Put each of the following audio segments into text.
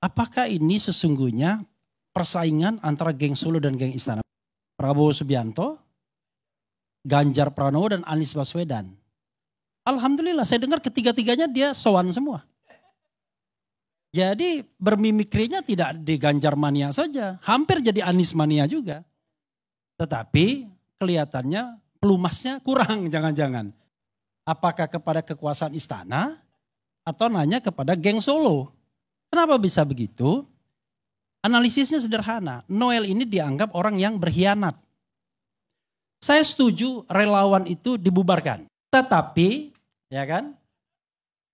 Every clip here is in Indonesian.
apakah ini sesungguhnya persaingan antara geng Solo dan geng Istana? Prabowo Subianto, Ganjar Pranowo dan Anies Baswedan. Alhamdulillah saya dengar ketiga-tiganya dia sowan semua. Jadi bermimikrinya tidak di Ganjar mania saja, hampir jadi Anies mania juga. Tetapi kelihatannya pelumasnya kurang jangan-jangan. Apakah kepada kekuasaan istana atau nanya kepada geng Solo? Kenapa bisa begitu? Analisisnya sederhana. Noel ini dianggap orang yang berkhianat. Saya setuju relawan itu dibubarkan. Tetapi, ya kan?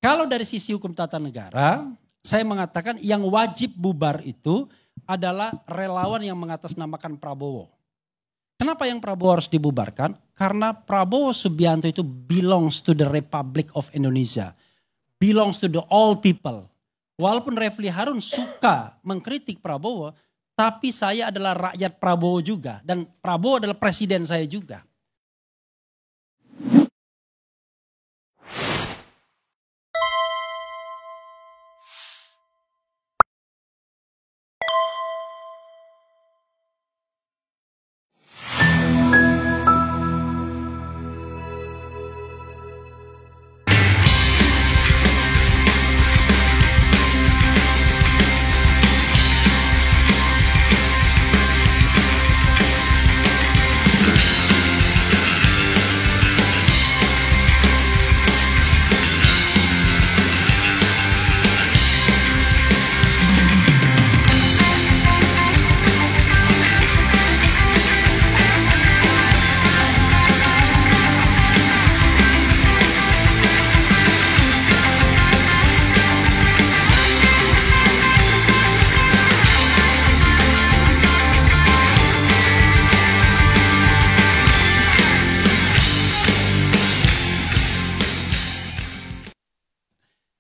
Kalau dari sisi hukum tata negara, saya mengatakan yang wajib bubar itu adalah relawan yang mengatasnamakan Prabowo. Kenapa yang Prabowo harus dibubarkan? Karena Prabowo Subianto itu belongs to the Republic of Indonesia. Belongs to the all people. Walaupun Refli Harun suka mengkritik Prabowo, tapi saya adalah rakyat Prabowo juga. Dan Prabowo adalah presiden saya juga.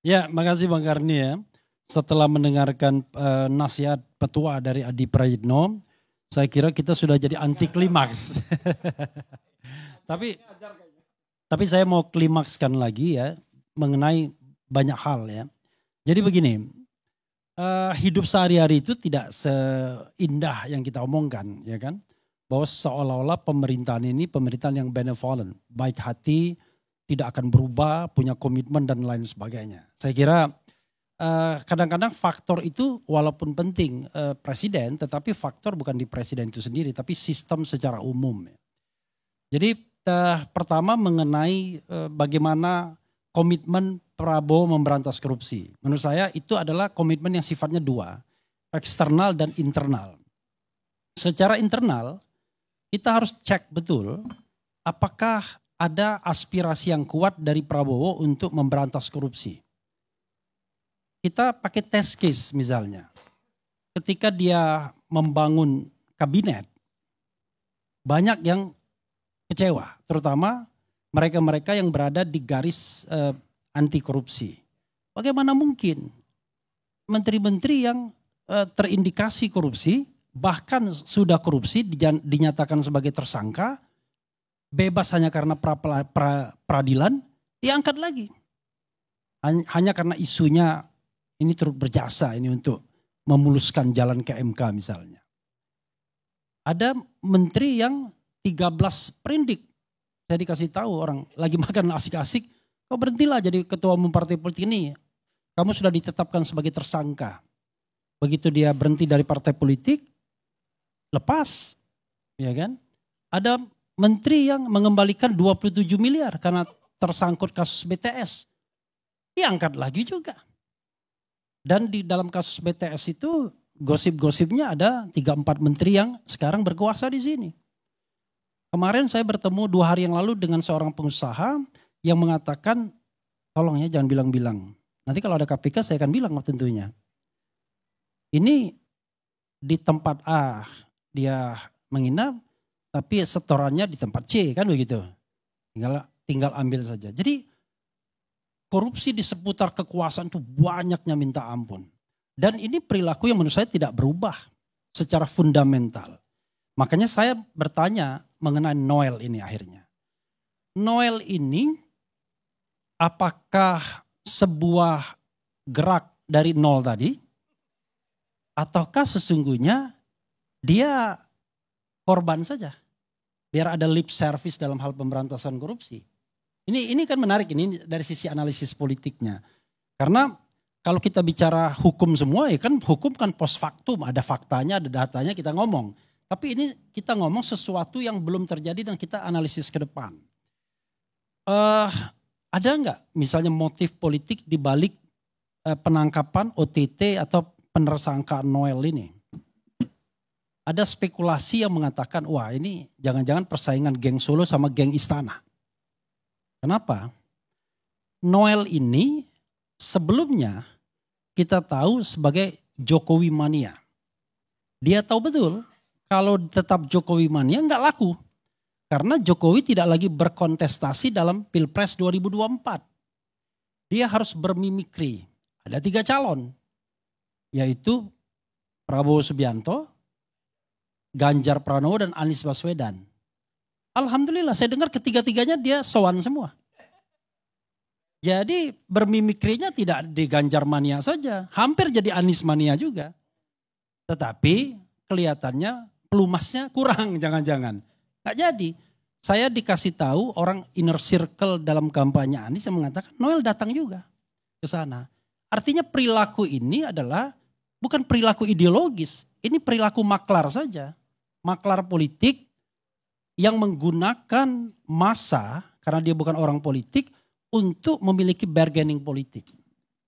Ya, makasih Bang Karni ya. Setelah mendengarkan nasihat petua dari Adi Prayitno, saya kira kita sudah jadi anti klimaks. Tapi saya mau klimakskan lagi ya mengenai banyak hal ya. Jadi begini, hidup sehari-hari itu tidak seindah yang kita omongkan, ya kan? Bahwa seolah-olah pemerintahan ini pemerintahan yang benevolent, baik hati, tidak akan berubah, punya komitmen dan lain sebagainya. Saya kira kadang-kadang faktor itu walaupun penting presiden, tetapi faktor bukan di presiden itu sendiri, tapi sistem secara umum. Jadi pertama mengenai bagaimana komitmen Prabowo memberantas korupsi. Menurut saya itu adalah komitmen yang sifatnya dua, eksternal dan internal. Secara internal kita harus cek betul apakah ada aspirasi yang kuat dari Prabowo untuk memberantas korupsi. Kita pakai test case misalnya. Ketika dia membangun kabinet, banyak yang kecewa. Terutama mereka-mereka yang berada di garis anti korupsi. Bagaimana mungkin menteri-menteri yang terindikasi korupsi, bahkan sudah korupsi dinyatakan sebagai tersangka, bebas hanya karena peradilan, diangkat lagi. Hanya karena isunya ini turut berjasa ini untuk memuluskan jalan ke MK misalnya. Ada menteri yang 13 perindik. Saya dikasih tahu orang lagi makan asik-asik, kau berhentilah jadi ketua umum partai politik ini. Kamu sudah ditetapkan sebagai tersangka. Begitu dia berhenti dari partai politik, lepas. Ya kan? Ada menteri yang mengembalikan 27 miliar karena tersangkut kasus BTS. Diangkat lagi juga. Dan di dalam kasus BTS itu gosip-gosipnya ada 3-4 menteri yang sekarang berkuasa di sini. Kemarin saya bertemu 2 hari yang lalu dengan seorang pengusaha yang mengatakan, tolong ya jangan bilang-bilang. Nanti kalau ada KPK saya akan bilang tentunya. Ini di tempat A dia menginap, tapi setorannya di tempat C kan begitu. Tinggal ambil saja. Jadi korupsi di seputar kekuasaan itu banyaknya minta ampun. Dan ini perilaku yang menurut saya tidak berubah secara fundamental. Makanya saya bertanya mengenai Noel ini akhirnya. Noel ini apakah sebuah gerak dari nol tadi ataukah sesungguhnya dia korban saja biar ada lip service dalam hal pemberantasan korupsi. Ini kan menarik ini dari sisi analisis politiknya. Karena kalau kita bicara hukum semua ya kan hukum kan post factum, ada faktanya, ada datanya kita ngomong. Tapi ini kita ngomong sesuatu yang belum terjadi dan kita analisis ke depan. Ada nggak misalnya motif politik di balik penangkapan OTT atau penersangkaan Noel ini? Ada spekulasi yang mengatakan wah ini jangan-jangan persaingan geng Solo sama geng Istana. Kenapa? Noel ini sebelumnya kita tahu sebagai Jokowi mania. Dia tahu betul kalau tetap Jokowi mania nggak laku. Karena Jokowi tidak lagi berkontestasi dalam Pilpres 2024. Dia harus bermimikri. Ada 3 calon. Yaitu Prabowo Subianto, Ganjar Pranowo dan Anies Baswedan. Alhamdulillah saya dengar ketiga-tiganya dia sowan semua. Jadi bermimikrinya tidak di Ganjar mania saja. Hampir jadi Anies mania juga. Tetapi kelihatannya pelumasnya kurang jangan-jangan. Nggak jadi. Saya dikasih tahu orang inner circle dalam kampanye Anies yang mengatakan Noel datang juga ke sana. Artinya perilaku ini adalah bukan perilaku ideologis. Ini perilaku maklar saja. Maklar politik yang menggunakan massa karena dia bukan orang politik untuk memiliki bargaining politik.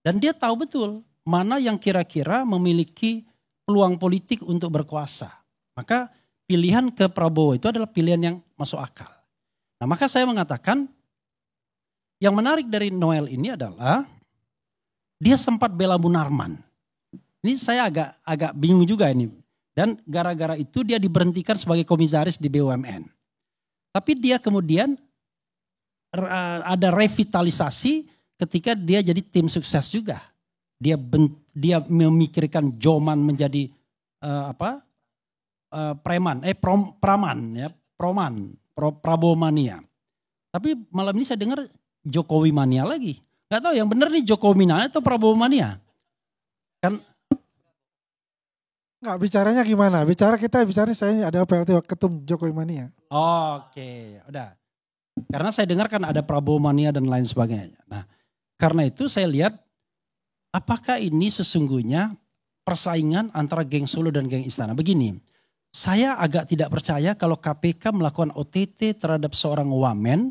Dan dia tahu betul mana yang kira-kira memiliki peluang politik untuk berkuasa. Maka pilihan ke Prabowo itu adalah pilihan yang masuk akal. Nah maka saya mengatakan yang menarik dari Noel ini adalah dia sempat bela Munarman. Ini saya agak bingung juga ini. Dan gara-gara itu dia diberhentikan sebagai komisaris di BUMN. Tapi dia kemudian ada revitalisasi ketika dia jadi tim sukses juga. Dia memikirkan Joman menjadi Prabowo mania. Tapi malam ini saya dengar Jokowi mania lagi. Gak tahu yang benar nih Jokowi mania atau Prabowo mania. Kan Enggak, bicaranya gimana? Kita bicara saya adalah PLT Ketum Jokowi Mania. Oke, udah. Karena saya dengar kan ada Prabowo mania dan lain sebagainya. Nah, karena itu saya lihat apakah ini sesungguhnya persaingan antara geng Solo dan geng Istana. Begini, saya agak tidak percaya kalau KPK melakukan OTT terhadap seorang wamen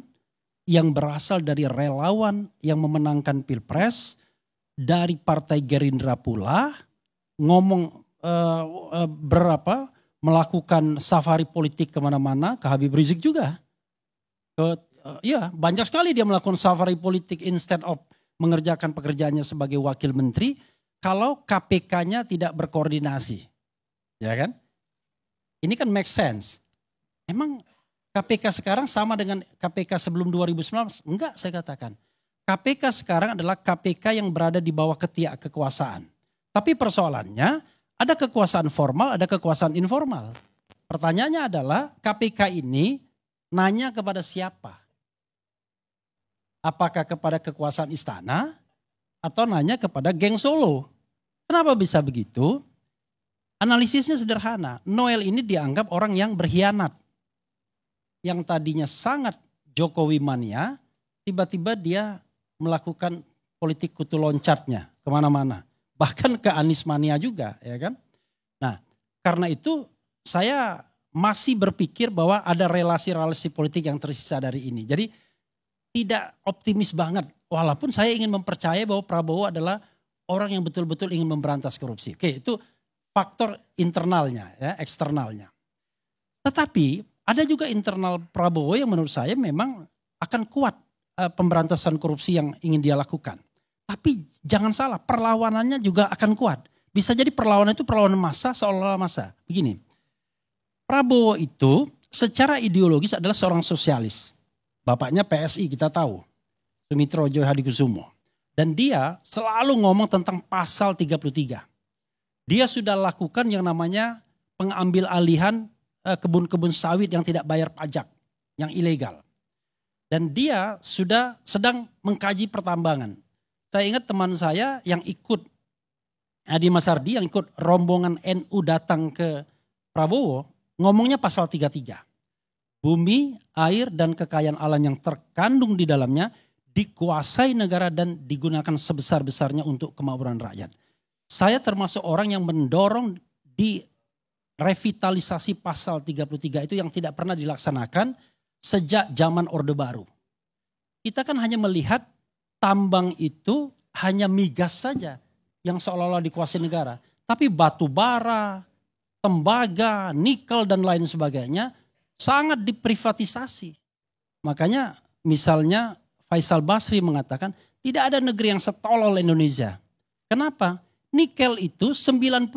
yang berasal dari relawan yang memenangkan Pilpres dari Partai Gerindra pula ngomong melakukan safari politik kemana-mana ke Habib Rizik juga. Banyak sekali dia melakukan safari politik instead of mengerjakan pekerjaannya sebagai wakil menteri kalau KPK-nya tidak berkoordinasi. Ya kan? Ini kan make sense. Emang KPK sekarang sama dengan KPK sebelum 2019? Enggak, saya katakan. KPK sekarang adalah KPK yang berada di bawah ketiak kekuasaan. Tapi persoalannya ada kekuasaan formal, ada kekuasaan informal. Pertanyaannya adalah KPK ini nanya kepada siapa? Apakah kepada kekuasaan istana atau nanya kepada geng Solo? Kenapa bisa begitu? Analisisnya sederhana. Noel ini dianggap orang yang berkhianat. Yang tadinya sangat Jokowi mania, tiba-tiba dia melakukan politik kutu loncatnya kemana-mana. Bahkan ke Anies mania juga, ya kan? Nah, karena itu saya masih berpikir bahwa ada relasi-relasi politik yang tersisa dari ini. Jadi tidak optimis banget. Walaupun saya ingin mempercayai bahwa Prabowo adalah orang yang betul-betul ingin memberantas korupsi. Oke, itu faktor internalnya, ya, eksternalnya. Tetapi ada juga internal Prabowo yang menurut saya memang akan kuat pemberantasan korupsi yang ingin dia lakukan. Tapi jangan salah, perlawanannya juga akan kuat. Bisa jadi perlawanan itu perlawanan massa seolah-olah massa. Begini, Prabowo itu secara ideologis adalah seorang sosialis. Bapaknya PSI kita tahu, Sumitrojo Hadikusumo. Dan dia selalu ngomong tentang pasal 33. Dia sudah lakukan yang namanya pengambil alihan kebun-kebun sawit yang tidak bayar pajak, yang ilegal. Dan dia sudah sedang mengkaji pertambangan. Saya ingat teman saya yang ikut Adi Masardi yang ikut rombongan NU datang ke Prabowo, ngomongnya pasal 33. Bumi, air, dan kekayaan alam yang terkandung di dalamnya dikuasai negara dan digunakan sebesar-besarnya untuk kemakmuran rakyat. Saya termasuk orang yang mendorong di revitalisasi pasal 33 itu yang tidak pernah dilaksanakan sejak zaman Orde Baru. Kita kan hanya melihat tambang itu hanya migas saja yang seolah-olah dikuasai negara. Tapi batu bara, tembaga, nikel dan lain sebagainya sangat diprivatisasi. Makanya misalnya Faisal Basri mengatakan tidak ada negeri yang setolol Indonesia. Kenapa? Nikel itu 90%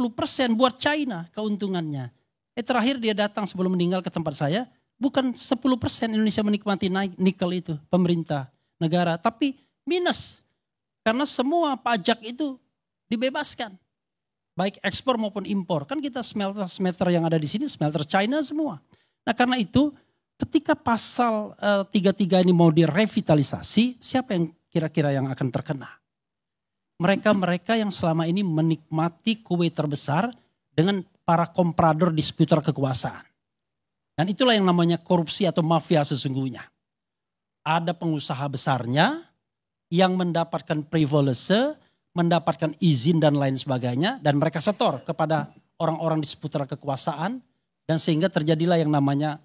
buat China keuntungannya. Terakhir dia datang sebelum meninggal ke tempat saya, bukan 10% Indonesia menikmati nikel itu, pemerintah, negara. Tapi minus, karena semua pajak itu dibebaskan. Baik ekspor maupun impor. Kan kita smelter yang ada di sini, smelter China semua. Nah karena itu ketika pasal 33 ini mau direvitalisasi, siapa yang kira-kira yang akan terkena? Mereka-mereka yang selama ini menikmati kue terbesar dengan para komprador di seputar kekuasaan. Dan itulah yang namanya korupsi atau mafia sesungguhnya. Ada pengusaha besarnya yang mendapatkan privilege, mendapatkan izin dan lain sebagainya. Dan mereka setor kepada orang-orang di seputar kekuasaan. Dan sehingga terjadilah yang namanya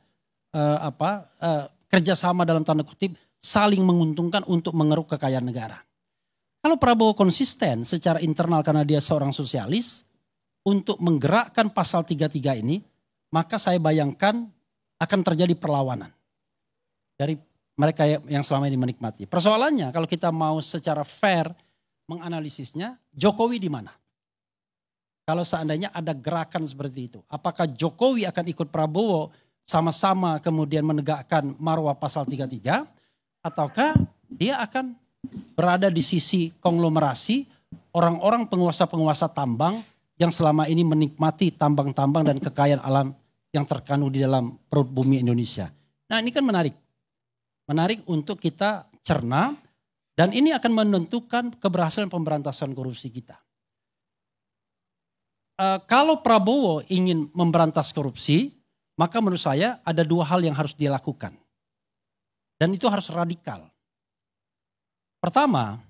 kerjasama dalam tanda kutip saling menguntungkan untuk mengeruk kekayaan negara. Kalau Prabowo konsisten secara internal karena dia seorang sosialis untuk menggerakkan pasal 33 ini, maka saya bayangkan akan terjadi perlawanan dari mereka yang selama ini menikmati. Persoalannya kalau kita mau secara fair menganalisisnya, Jokowi di mana? Kalau seandainya ada gerakan seperti itu, apakah Jokowi akan ikut Prabowo sama-sama kemudian menegakkan marwah pasal 33 ataukah dia akan berada di sisi konglomerasi orang-orang penguasa-penguasa tambang yang selama ini menikmati tambang-tambang dan kekayaan alam yang terkandung di dalam perut bumi Indonesia. Nah ini kan menarik. Menarik untuk kita cerna dan ini akan menentukan keberhasilan pemberantasan korupsi kita. Kalau Prabowo ingin memberantas korupsi, maka menurut saya ada dua hal yang harus dia lakukan. Dan itu harus radikal. Pertama,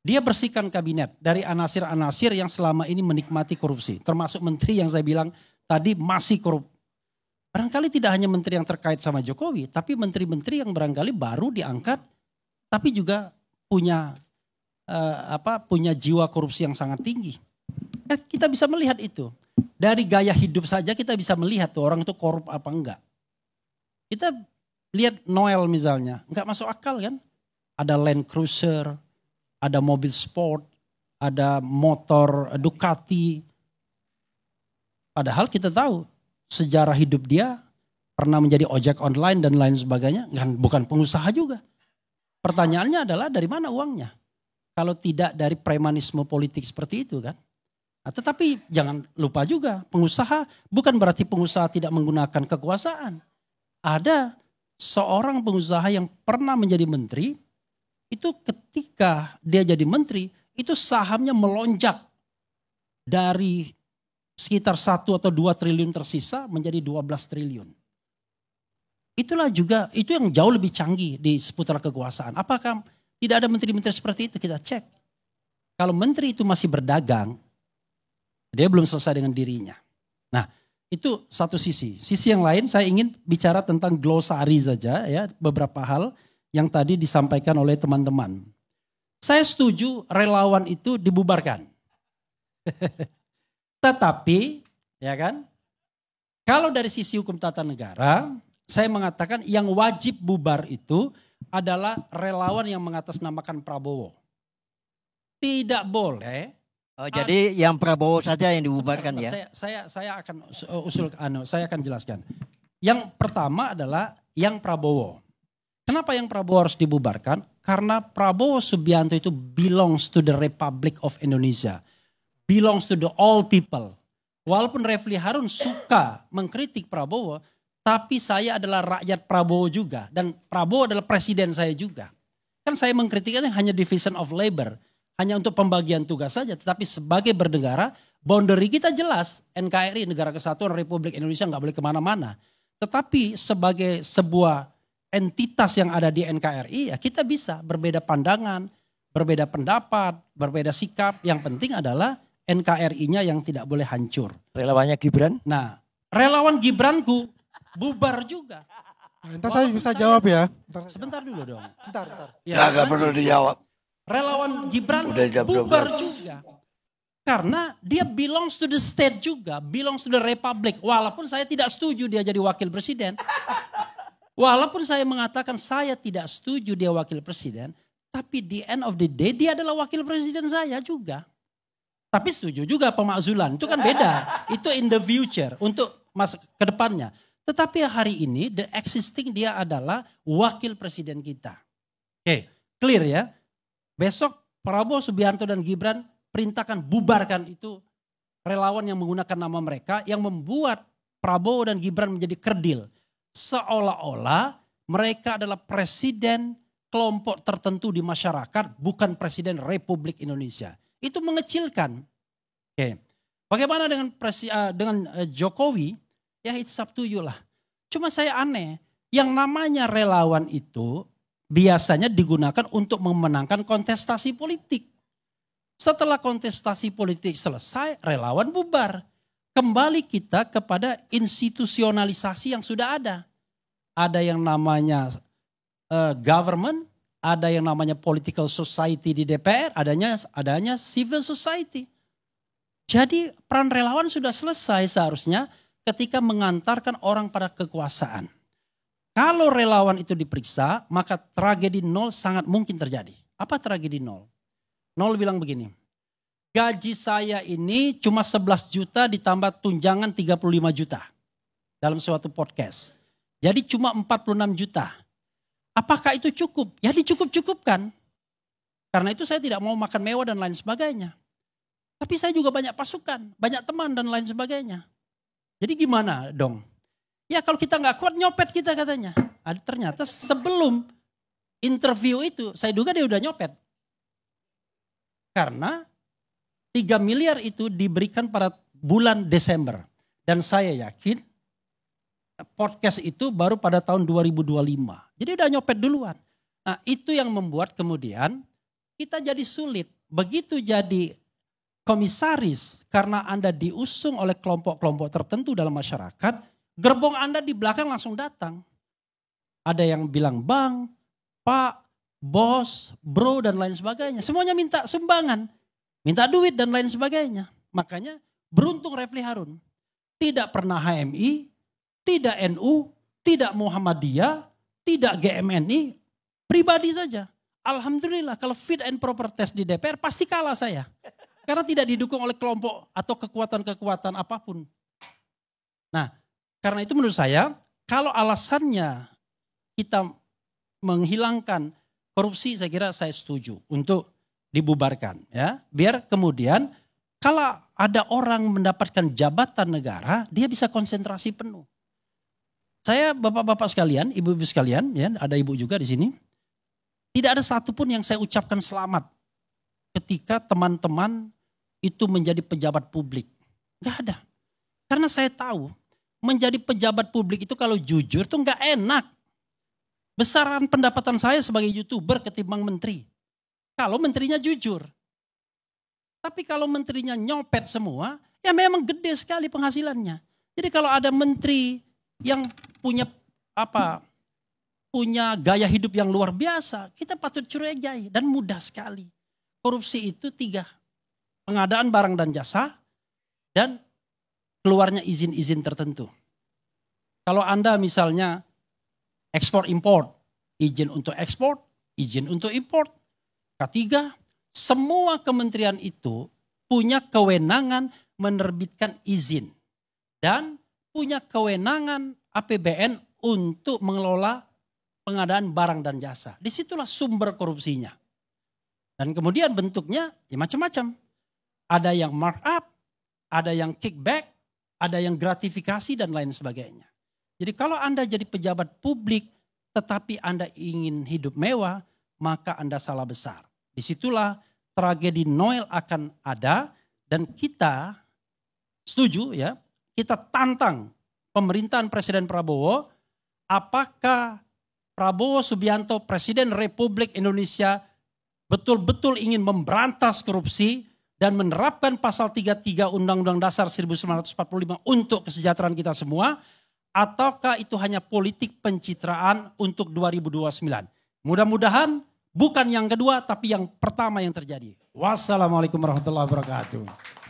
dia bersihkan kabinet dari anasir-anasir yang selama ini menikmati korupsi. Termasuk menteri yang saya bilang tadi masih korup. Barangkali tidak hanya menteri yang terkait sama Jokowi, tapi menteri-menteri yang barangkali baru diangkat, tapi juga punya jiwa korupsi yang sangat tinggi. Kita bisa melihat itu. Dari gaya hidup saja kita bisa melihat tuh orang itu korup apa enggak. Kita lihat Noel misalnya, enggak masuk akal kan? Ada Land Cruiser, ada mobil sport, ada motor Ducati. Padahal kita tahu sejarah hidup dia pernah menjadi ojek online dan lain sebagainya. Bukan pengusaha juga. Pertanyaannya adalah dari mana uangnya? Kalau tidak dari premanisme politik seperti itu kan. Nah, tetapi jangan lupa juga pengusaha bukan berarti pengusaha tidak menggunakan kekuasaan. Ada seorang pengusaha yang pernah menjadi menteri, itu ketika dia jadi menteri, itu sahamnya melonjak dari sekitar 1 atau 2 triliun tersisa menjadi 12 triliun. Itulah juga, itu yang jauh lebih canggih di seputar kekuasaan. Apakah tidak ada menteri-menteri seperti itu? Kita cek. Kalau menteri itu masih berdagang, dia belum selesai dengan dirinya. Nah, itu satu sisi. Sisi yang lain saya ingin bicara tentang glosari saja ya, beberapa hal yang tadi disampaikan oleh teman-teman. Saya setuju relawan itu dibubarkan. Tetapi, ya kan, kalau dari sisi hukum tata negara, saya mengatakan yang wajib bubar itu adalah relawan yang mengatasnamakan Prabowo. Tidak boleh. Oh, jadi yang Prabowo saja yang dibubarkan ya? Saya akan saya akan jelaskan. Yang pertama adalah yang Prabowo. Kenapa yang Prabowo harus dibubarkan? Karena Prabowo Subianto itu belongs to the Republic of Indonesia. Belongs to the all people. Walaupun Refli Harun suka mengkritik Prabowo, tapi saya adalah rakyat Prabowo juga. Dan Prabowo adalah presiden saya juga. Kan saya mengkritiknya hanya division of labor. hanya untuk pembagian tugas saja. Tetapi sebagai bernegara, boundary kita jelas. NKRI, Negara Kesatuan Republik Indonesia nggak boleh kemana-mana. Tetapi sebagai sebuah entitas yang ada di NKRI, ya kita bisa berbeda pandangan, berbeda pendapat, berbeda sikap. Yang penting adalah NKRI-nya yang tidak boleh hancur. Relawannya Gibran? Nah, relawan Gibranku bubar juga. Nah, entar saya bisa jawab ya. Sebentar dulu dong. Bentar. Ya, Gak perlu dijawab. Relawan Gibran Udah jam bubar 12. juga. Karena dia belongs to the state juga, belongs to the republic. Walaupun saya tidak setuju dia jadi wakil presiden. Walaupun saya mengatakan saya tidak setuju dia wakil presiden. Tapi di end of the day dia adalah wakil presiden saya juga. Tapi setuju juga pemakzulan, itu kan beda. Itu in the future, untuk masa ke depannya. Tetapi hari ini the existing dia adalah wakil presiden kita. Oke, clear ya. Besok Prabowo, Subianto dan Gibran perintahkan bubarkan itu relawan yang menggunakan nama mereka yang membuat Prabowo dan Gibran menjadi kerdil. Seolah-olah mereka adalah presiden kelompok tertentu di masyarakat, bukan presiden Republik Indonesia. Itu mengecilkan. Oke. Bagaimana dengan Jokowi? Ya it's up to you lah. Cuma saya aneh, yang namanya relawan itu biasanya digunakan untuk memenangkan kontestasi politik. Setelah kontestasi politik selesai, relawan bubar. Kembali kita kepada institusionalisasi yang sudah ada. Ada yang namanya government, ada yang namanya political society di DPR, adanya civil society. Jadi peran relawan sudah selesai seharusnya ketika mengantarkan orang pada kekuasaan. Kalau relawan itu diperiksa, maka tragedi nol sangat mungkin terjadi. Apa tragedi nol? Nol bilang begini, gaji saya ini cuma 11 juta ditambah tunjangan 35 juta dalam suatu podcast. Jadi cuma 46 juta. Apakah itu cukup? Ya dicukup-cukupkan. Karena itu saya tidak mau makan mewah dan lain sebagainya. Tapi saya juga banyak pasukan, banyak teman dan lain sebagainya. Jadi gimana dong? Ya kalau kita nggak kuat nyopet kita katanya. Ternyata sebelum interview itu saya duga dia udah nyopet. Karena 3 miliar itu diberikan pada bulan Desember. Dan saya yakin podcast itu baru pada tahun 2025. Jadi udah nyopet duluan. Nah itu yang membuat kemudian kita jadi sulit. Begitu jadi komisaris karena Anda diusung oleh kelompok-kelompok tertentu dalam masyarakat. Gerbong Anda di belakang langsung datang. Ada yang bilang bang, pak, bos, bro dan lain sebagainya. Semuanya minta sumbangan. Minta duit dan lain sebagainya. Makanya beruntung Refli Harun. Tidak pernah HMI, tidak NU, tidak Muhammadiyah, tidak GMNI. Pribadi saja. Alhamdulillah kalau fit and proper test di DPR pasti kalah saya. Karena tidak didukung oleh kelompok atau kekuatan-kekuatan apapun. Nah karena itu menurut saya kalau alasannya kita menghilangkan korupsi saya kira saya setuju untuk dibubarkan ya. Biar kemudian kalau ada orang mendapatkan jabatan negara dia bisa konsentrasi penuh. Saya bapak-bapak sekalian, ibu-ibu sekalian ya ada ibu juga di sini. Tidak ada satupun yang saya ucapkan selamat ketika teman-teman itu menjadi pejabat publik. Gak ada. Karena saya tahu menjadi pejabat publik itu kalau jujur tuh gak enak. Besaran pendapatan saya sebagai YouTuber ketimbang menteri. Kalau menterinya jujur. Tapi kalau menterinya nyopet semua, ya memang gede sekali penghasilannya. Jadi kalau ada menteri yang punya punya gaya hidup yang luar biasa, kita patut curigai dan mudah sekali. Korupsi itu 3. Pengadaan barang dan jasa dan keluarnya izin-izin tertentu. Kalau Anda misalnya ekspor import, izin untuk ekspor, izin untuk import. Ketiga, semua kementerian itu punya kewenangan menerbitkan izin dan punya kewenangan APBN untuk mengelola pengadaan barang dan jasa. Disitulah sumber korupsinya. Dan kemudian bentuknya ya macam-macam. Ada yang markup, ada yang kickback, ada yang gratifikasi dan lain sebagainya. Jadi kalau Anda jadi pejabat publik tetapi Anda ingin hidup mewah, maka Anda salah besar. Disitulah tragedi Noel akan ada dan kita setuju ya, kita tantang pemerintahan Presiden Prabowo, apakah Prabowo Subianto Presiden Republik Indonesia betul-betul ingin memberantas korupsi dan menerapkan pasal 33 Undang-Undang Dasar 1945 untuk kesejahteraan kita semua, ataukah itu hanya politik pencitraan untuk 2029. Mudah-mudahan bukan yang kedua tapi yang pertama yang terjadi. Wassalamualaikum warahmatullahi wabarakatuh.